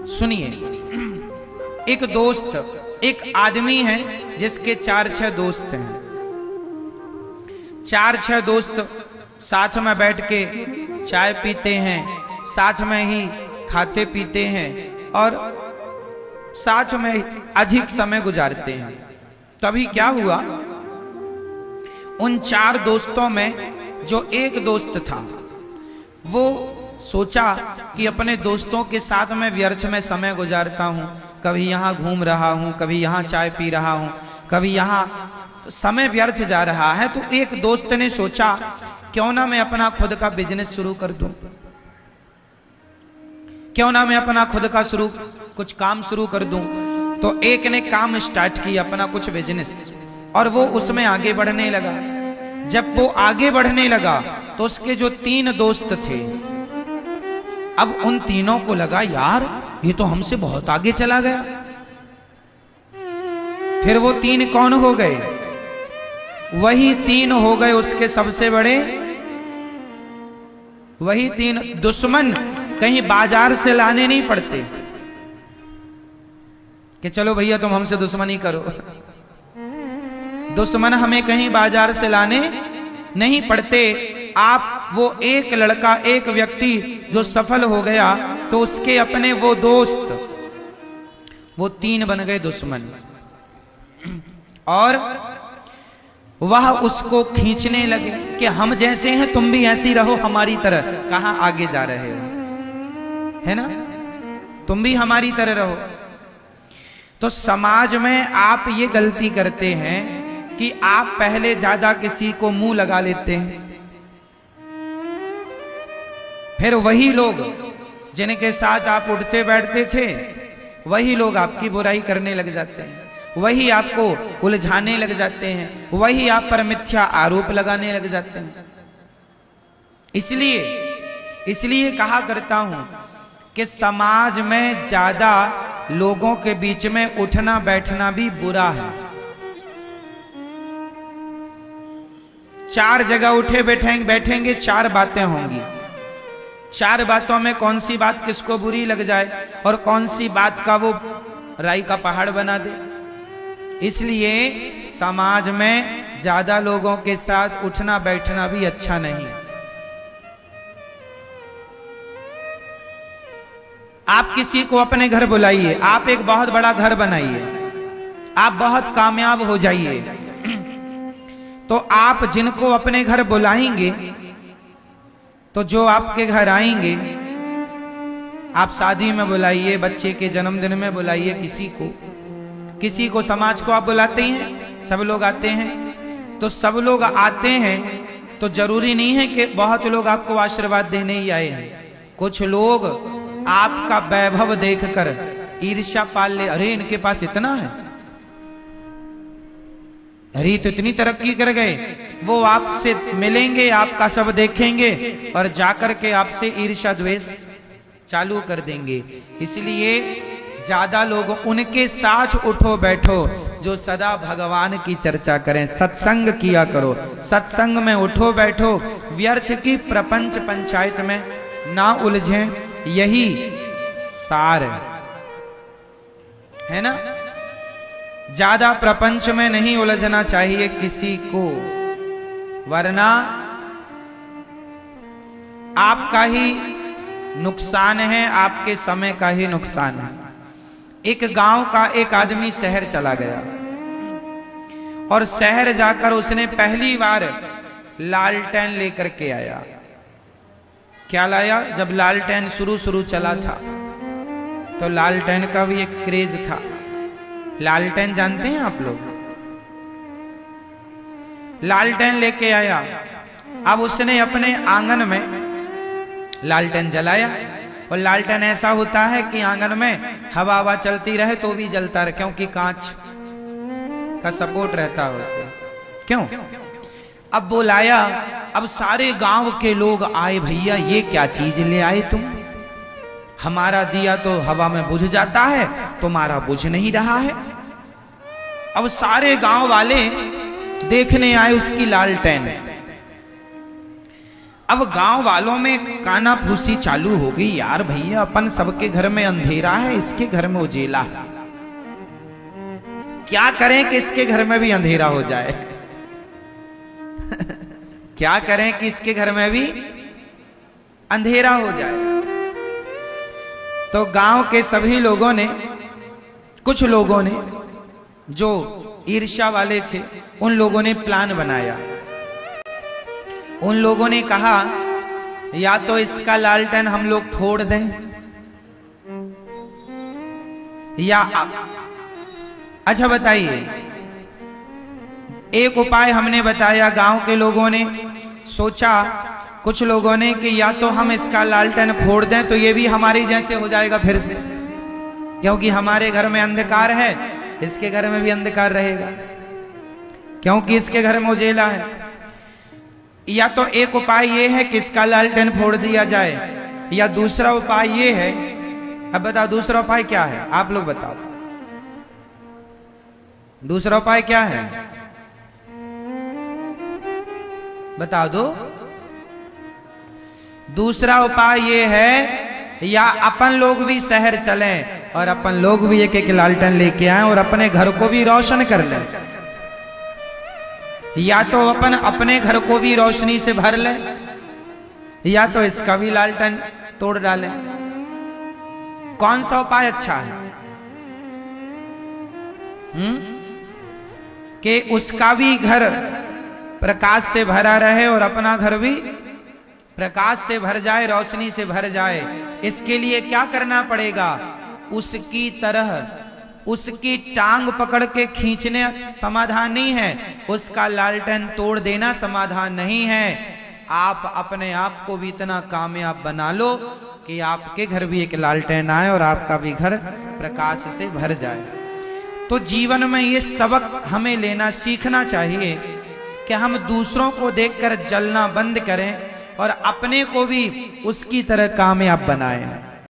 सुनिए, एक दोस्त, एक आदमी है जिसके 4-6 दोस्त हैं। 4-6 दोस्त साथ में बैठ के चाय पीते हैं, साथ में ही खाते पीते हैं और साथ में अधिक समय गुजारते हैं। तभी क्या हुआ, उन 4 दोस्तों में जो एक दोस्त था वो सोचा कि अपने दोस्तों के साथ में व्यर्थ में समय गुजारता हूं, कभी यहां घूम रहा हूं, कभी यहां चाय पी रहा हूं, कभी यहां, तो समय व्यर्थ जा रहा है। तो एक दोस्त ने सोचा क्यों ना मैं अपना खुद का बिजनेस शुरू कर दूं, क्यों ना मैं अपना खुद का कुछ काम शुरू कर दूं। तो एक ने काम स्टार्ट किया अपना कुछ बिजनेस और वो उसमें आगे बढ़ने लगा। जब वो आगे बढ़ने लगा तो उसके जो 3 दोस्त थे, अब उन तीनों को लगा यार ये तो हमसे बहुत आगे चला गया। फिर वो 3 कौन हो गए? वही 3 हो गए उसके सबसे बड़े, वही 3 दुश्मन। कहीं बाजार से लाने नहीं पड़ते कि चलो भैया तुम हमसे दुश्मनी करो। दुश्मन हमें कहीं बाजार से लाने नहीं पड़ते। आप वो एक लड़का, एक व्यक्ति जो सफल हो गया तो उसके अपने वो दोस्त, वो 3 बन गए दुश्मन और वह उसको खींचने लगे कि हम जैसे हैं तुम भी ऐसी रहो हमारी तरह। कहां आगे जा रहे हो, है ना? तुम भी हमारी तरह रहो। तो समाज में आप ये गलती करते हैं कि आप पहले ज्यादा किसी को मुंह लगा लेते हैं, फिर वही लोग जिनके साथ आप उठते बैठते थे वही लोग आपकी बुराई करने लग जाते हैं, वही आपको उलझाने लग जाते हैं, वही आप पर मिथ्या आरोप लगाने लग जाते हैं। इसलिए कहा करता हूं कि समाज में ज्यादा लोगों के बीच में उठना बैठना भी बुरा है। 4 जगह उठे बैठेंगे 4 बातें होंगी। 4 बातों में कौन सी बात किसको बुरी लग जाए और कौन सी बात का वो राई का पहाड़ बना दे। इसलिए समाज में ज्यादा लोगों के साथ उठना बैठना भी अच्छा नहीं। आप किसी को अपने घर बुलाइए, आप एक बहुत बड़ा घर बनाइए, आप बहुत कामयाब हो जाइए, तो आप जिनको अपने घर बुलाएंगे तो जो आपके घर आएंगे, आप शादी में बुलाइए, बच्चे के जन्मदिन में बुलाइए, किसी को समाज को आप बुलाते हैं, सब लोग आते हैं। तो सब लोग आते हैं तो जरूरी नहीं है कि बहुत लोग आपको आशीर्वाद देने ही आए हैं। कुछ लोग आपका वैभव देखकर ईर्ष्या पाल ले, अरे इनके पास इतना है, अरे तो इतनी तरक्की कर गए। वो आपसे मिलेंगे, आपका सब देखेंगे और जाकर के आपसे ईर्ष्या द्वेष चालू कर देंगे। इसलिए ज्यादा लोग उनके साथ उठो बैठो जो सदा भगवान की चर्चा करें, सत्संग किया करो, सत्संग में उठो बैठो, व्यर्थ की प्रपंच पंचायत में ना उलझें। यही सार है ना? ज्यादा प्रपंच में नहीं उलझना चाहिए किसी को, वरना आपका ही नुकसान है, आपके समय का ही नुकसान है। एक गांव का एक आदमी शहर चला गया और शहर जाकर उसने पहली बार लालटेन लेकर के आया। क्या लाया? जब लालटेन शुरू चला था तो लालटेन का भी एक क्रेज था। लालटेन जानते हैं आप लोग? लालटेन लेके आया। अब उसने अपने आंगन में लालटेन जलाया और लालटेन ऐसा होता है कि आंगन में हवा चलती रहे तो भी जलता रहे, क्योंकि कांच का सपोर्ट रहता है उससे। क्यों? अब वो लाया, अब सारे गांव के लोग आए, भैया ये क्या चीज ले आए तुम? हमारा दिया तो हवा में बुझ जाता है, तुम्हारा बुझ नहीं रहा है। अब सारे गांव वाले देखने आए उसकी लालटेन। अब गांव वालों में काना फूसी चालू हो गई, यार भैया अपन सबके घर में अंधेरा है, इसके घर में उजेला है, क्या करें कि इसके घर में भी अंधेरा हो जाए। क्या करें कि इसके घर में भी अंधेरा हो जाए। तो गांव के सभी लोगों ने, कुछ लोगों ने जो ईर्ष्या वाले थे, उन लोगों ने प्लान बनाया। उन लोगों ने कहा या तो इसका लालटेन हम लोग फोड़ दें, या अच्छा बताइए, एक उपाय हमने बताया, गांव के लोगों ने सोचा, कुछ लोगों ने कि या तो हम इसका लालटेन फोड़ दें तो ये भी हमारी जैसे हो जाएगा फिर से, क्योंकि हमारे घर में अंधकार है, इसके घर में भी अंधकार रहेगा, क्योंकि इसके घर में उजेला है। या तो एक उपाय ये है कि इसका लालटेन फोड़ दिया जाए, या दूसरा उपाय ये है, अब बताओ दूसरा उपाय क्या है, आप लोग बताओ दूसरा उपाय क्या है, बता दो। दूसरा उपाय ये है, या अपन लोग भी शहर चलें और अपन लोग भी एक एक लालटेन लेके आए और अपने घर को भी रोशन कर लें, या तो अपन अपने घर को भी रोशनी से भर लें, या तो इसका भी लालटेन तोड़ डालें। कौन सा उपाय अच्छा है? कि उसका भी घर प्रकाश से भरा रहे और अपना घर भी प्रकाश से भर जाए, रोशनी से भर जाए। इसके लिए क्या करना पड़ेगा? उसकी तरह उसकी टांग पकड़ के खींचने समाधान नहीं है, उसका लालटेन तोड़ देना समाधान नहीं है। आप अपने आप को भी इतना कामयाब बना लो कि आपके घर भी एक लालटेन आए और आपका भी घर प्रकाश से भर जाए। तो जीवन में ये सबक हमें लेना सीखना चाहिए कि हम दूसरों को देखकर जलना बंद करें और अपने को भी उसकी तरह कामयाब बनाएं।